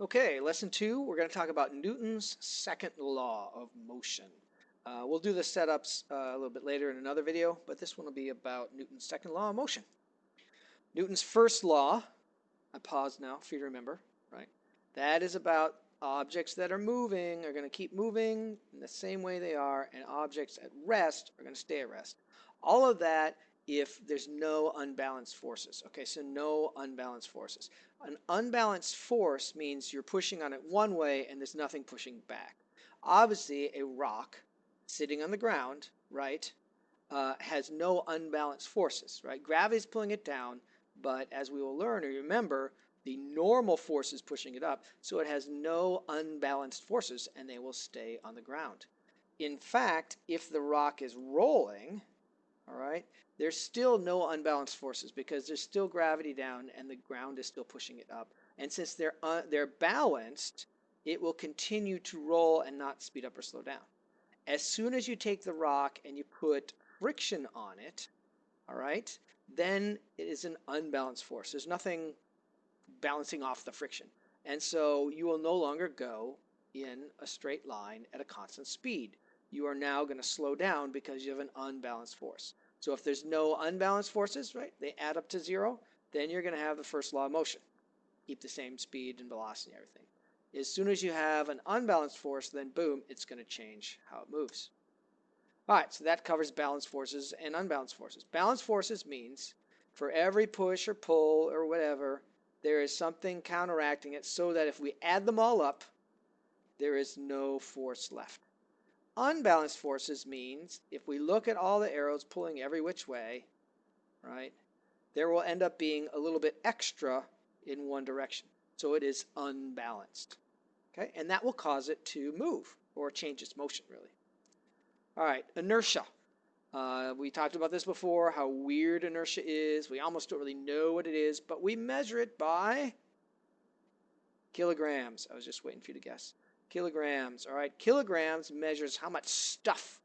Okay, lesson 2, we're going to talk about Newton's second law of motion. We'll do the setups a little bit later in another video, but this one will be about Newton's second law of motion. Newton's first law, I pause now for you to remember, right? That is about objects that are moving are going to keep moving in the same way they are, and objects at rest are going to stay at rest. All of that if there's no unbalanced forces. Okay, so no unbalanced forces. An unbalanced force means you're pushing on it one way and there's nothing pushing back. Obviously, a rock sitting on the ground, right, has no unbalanced forces, right? Gravity's pulling it down, but as we will learn or remember, the normal force is pushing it up, so it has no unbalanced forces and they will stay on the ground. In fact, if the rock is rolling, all right, there's still no unbalanced forces because there's still gravity down and the ground is still pushing it up. And since they're balanced, it will continue to roll and not speed up or slow down. As soon as you take the rock and you put friction on it, all right, then it is an unbalanced force. There's nothing balancing off the friction. And so you will no longer go in a straight line at a constant speed. You are now going to slow down because you have an unbalanced force. So if there's no unbalanced forces, right, they add up to zero, then you're going to have the first law of motion. Keep the same speed and velocity and everything. As soon as you have an unbalanced force, then boom, it's going to change how it moves. All right, so that covers balanced forces and unbalanced forces. Balanced forces means for every push or pull or whatever, there is something counteracting it so that if we add them all up, there is no force left. Unbalanced forces means if we look at all the arrows pulling every which way, right, there will end up being a little bit extra in one direction. So it is unbalanced. Okay, and that will cause it to move or change its motion, really. All right, inertia. We talked about this before, how weird inertia is. We almost don't really know what it is, but we measure it by kilograms. I was just waiting for you to guess. Kilograms. All right, kilograms measures how much stuff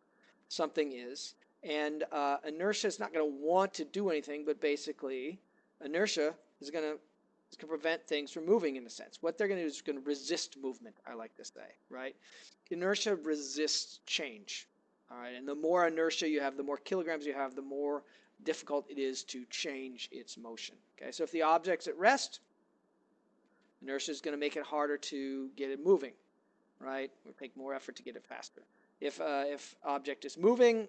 something is. And inertia is not going to want to do anything, but basically, inertia is going to prevent things from moving in a sense. What they're going to do is going to resist movement, I like to say, right? Inertia resists change. All right, and the more inertia you have, the more kilograms you have, the more difficult it is to change its motion. Okay, so if the object's at rest, inertia is going to make it harder to get it moving, right? Or take more effort to get it faster. If object is moving,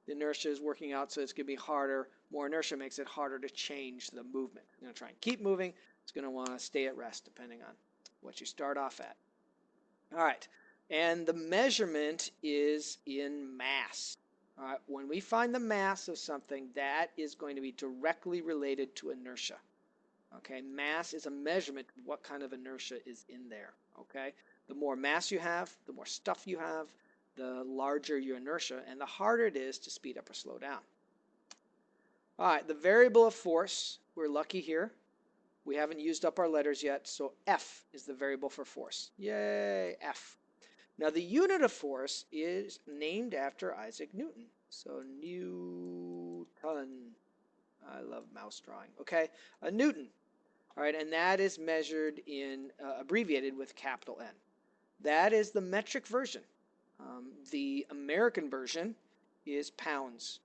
the inertia is working out, so it's going to be harder. More inertia makes it harder to change the movement. It's going to try and keep moving. It's going to want to stay at rest, depending on what you start off at. All right, and the measurement is in mass. All right, when we find the mass of something, that is going to be directly related to inertia. Okay, mass is a measurement of what kind of inertia is in there. Okay, the more mass you have, the more stuff you have, the larger your inertia, and the harder it is to speed up or slow down. All right, the variable of force, we're lucky here. We haven't used up our letters yet, so F is the variable for force. Yay, F. Now the unit of force is named after Isaac Newton. So Newton. I love mouse drawing. Okay, a Newton. All right, and that is measured in, abbreviated with capital N. That is the metric version. The American version is pounds.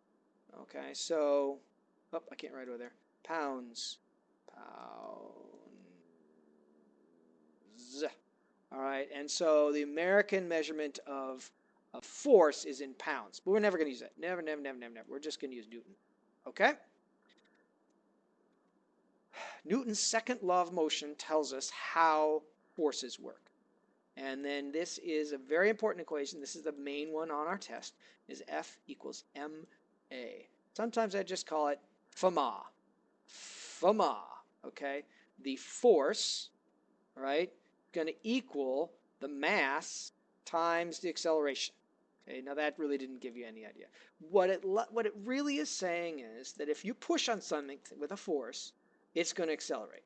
Okay, so, oh, I can't write over there. Pounds. Pounds. All right, and so the American measurement of force is in pounds, but we're never going to use that. Never, never, never, never, never. We're just going to use Newton. Okay? Newton's second law of motion tells us how forces work. And then this is a very important equation. This is the main one on our test, is F equals ma. Sometimes I just call it FMA. FMA, okay? The force, right, going to equal the mass times the acceleration. Okay, now that really didn't give you any idea. What it really is saying is that if you push on something with a force, it's going to accelerate.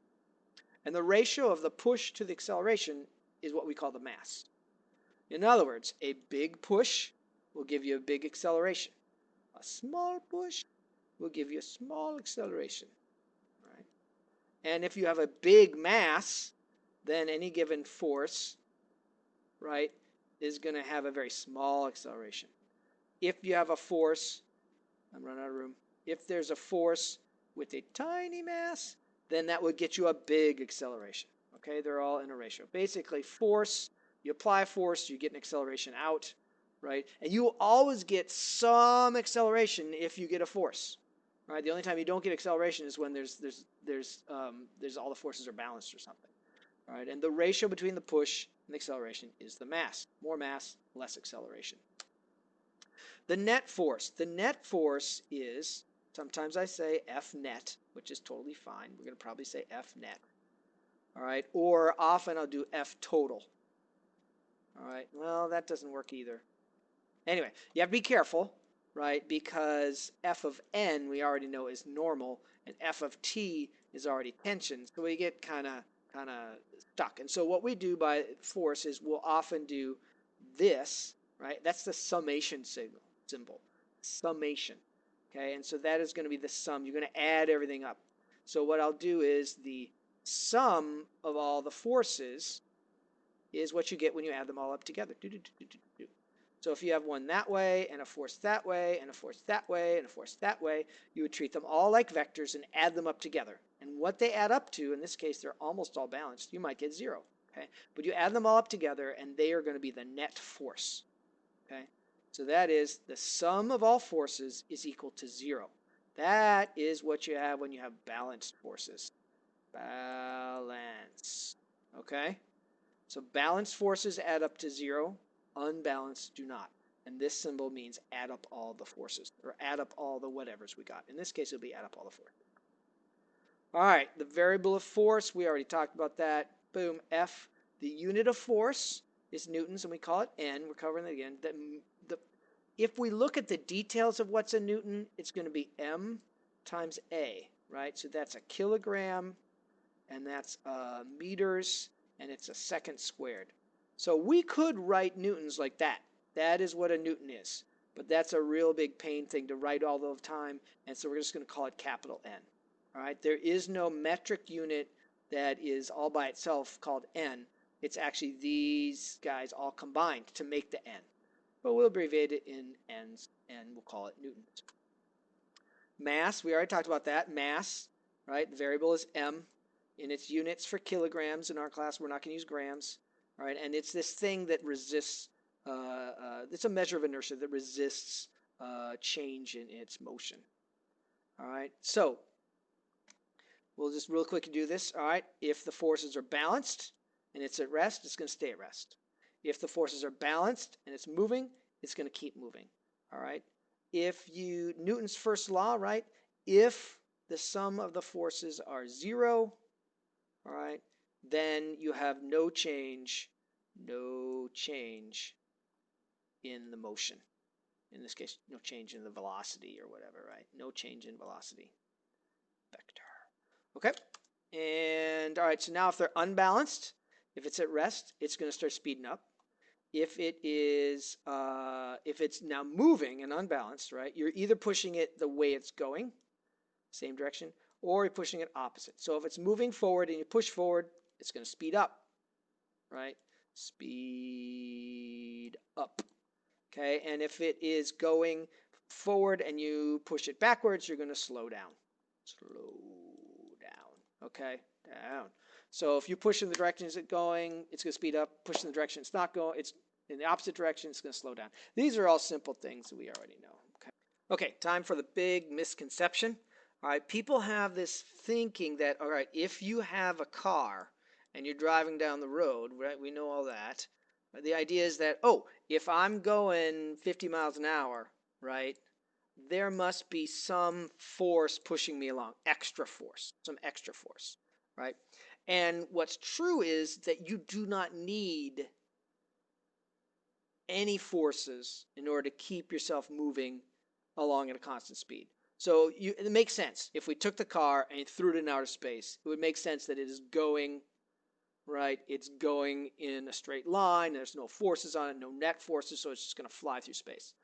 And the ratio of the push to the acceleration is what we call the mass. In other words, a big push will give you a big acceleration. A small push will give you a small acceleration. Right? And if you have a big mass, then any given force, right, is going to have a very small acceleration. If you have a force, I'm running out of room. If there's a force with a tiny mass, then that would get you a big acceleration. Okay, they're all in a ratio. Basically, force, you apply force, you get an acceleration out, right? And you will always get some acceleration if you get a force, right? The only time you don't get acceleration is when there's all the forces are balanced or something, right? And the ratio between the push and the acceleration is the mass. More mass, less acceleration. The net force. The net force is, sometimes I say F net, which is totally fine. We're going to probably say F net. All right, or often I'll do F total. All right, well, that doesn't work either. Anyway, you have to be careful, right, because F of n we already know is normal, and F of t is already tension, so we get kind of stuck. And so what we do by force is we'll often do this, right? That's the summation symbol, summation. Okay, and so that is going to be the sum. You're going to add everything up. So what I'll do is the sum of all the forces is what you get when you add them all up together. So if you have one that way, and a force that way, and a force that way, and a force that way, you would treat them all like vectors and add them up together. And what they add up to, in this case, they're almost all balanced. You might get 0. Okay? But you add them all up together, and they are going to be the net force. Okay? So that is the sum of all forces is equal to 0. That is what you have when you have balanced forces. Balance. Okay? So balanced forces add up to 0. Unbalanced do not. And this symbol means add up all the forces, or add up all the whatevers we got. In this case, it'll be add up all the forces. All right, the variable of force, we already talked about that. Boom, F. The unit of force is newtons, and we call it N. We're covering it again. If we look at the details of what's a newton, it's going to be M times A, right? So that's a kilogram, and that's meters, and it's a second squared. So we could write newtons like that. That is what a newton is. But that's a real big pain thing to write all the time, and so we're just going to call it capital N. All right, there is no metric unit that is all by itself called N. It's actually these guys all combined to make the N. But we'll abbreviate it in N's, and we'll call it newtons. Mass, we already talked about that. Mass, right, the variable is M. In its units for kilograms in our class, we're not going to use grams. All right, and it's this thing that resists, it's a measure of inertia that resists change in its motion. All right, so we'll just real quick do this. All right, if the forces are balanced and it's at rest, it's going to stay at rest. If the forces are balanced and it's moving, it's going to keep moving. All right, Newton's first law, right, if the sum of the forces are 0, all right, then you have no change in the motion. In this case, no change in the velocity or whatever, right? No change in velocity. Vector. Okay, and all right, so now if they're unbalanced, if it's at rest, it's going to start speeding up. If it's now moving and unbalanced, right, you're either pushing it the way it's going, same direction, or you're pushing it opposite. So if it's moving forward and you push forward, it's going to speed up, right? Speed up. Okay, and if it is going forward and you push it backwards, you're going to slow down. Slow down. Okay, down. So if you push in the direction it's going, it's going to speed up. Push in the direction it's not going, it's in the opposite direction, it's going to slow down. These are all simple things that we already know. Okay, time for the big misconception. All right, people have this thinking that, all right, if you have a car and you're driving down the road, right, we know all that. The idea is that, oh, if I'm going 50 miles an hour, right, there must be some force pushing me along, some extra force, right? And what's true is that you do not need any forces in order to keep yourself moving along at a constant speed. So it makes sense. If we took the car and threw it in outer space, it would make sense that it is going, right? It's going in a straight line. There's no forces on it, no net forces, so it's just going to fly through space.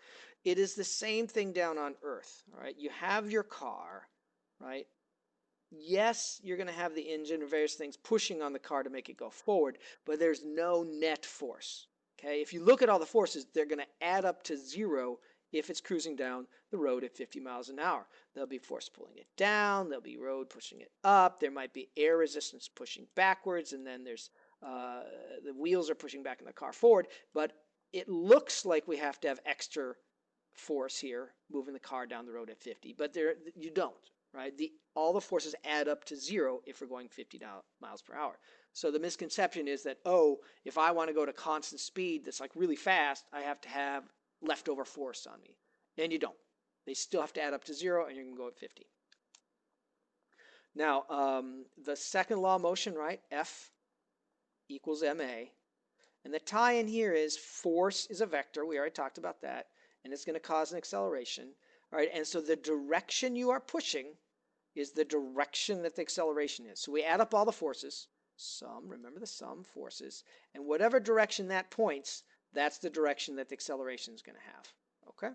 It is the same thing down on Earth, all right? You have your car, right? yes, you're going to have the engine and various things pushing on the car to make it go forward, but there's no net force. Okay, if you look at all the forces, they're going to add up to zero if it's cruising down the road at 50 miles an hour. There'll be force pulling it down, there'll be road pushing it up, there might be air resistance pushing backwards, and then there's the wheels are pushing back in the car forward, but it looks like we have to have extra force here moving the car down the road at 50, but there you don't, right? All the forces add up to zero if we're going 50 miles per hour. So the misconception is that, oh, if I want to go to constant speed that's like really fast, I have to have leftover force on me. And you don't. They still have to add up to zero, and you can go at 50. Now, the second law of motion, right? F equals ma. And the tie-in here is force is a vector. We already talked about that. And it's going to cause an acceleration. All right, and so the direction you are pushing is the direction that the acceleration is. So we add up all the forces, sum, remember the sum, forces, and whatever direction that points, that's the direction that the acceleration is going to have. Okay?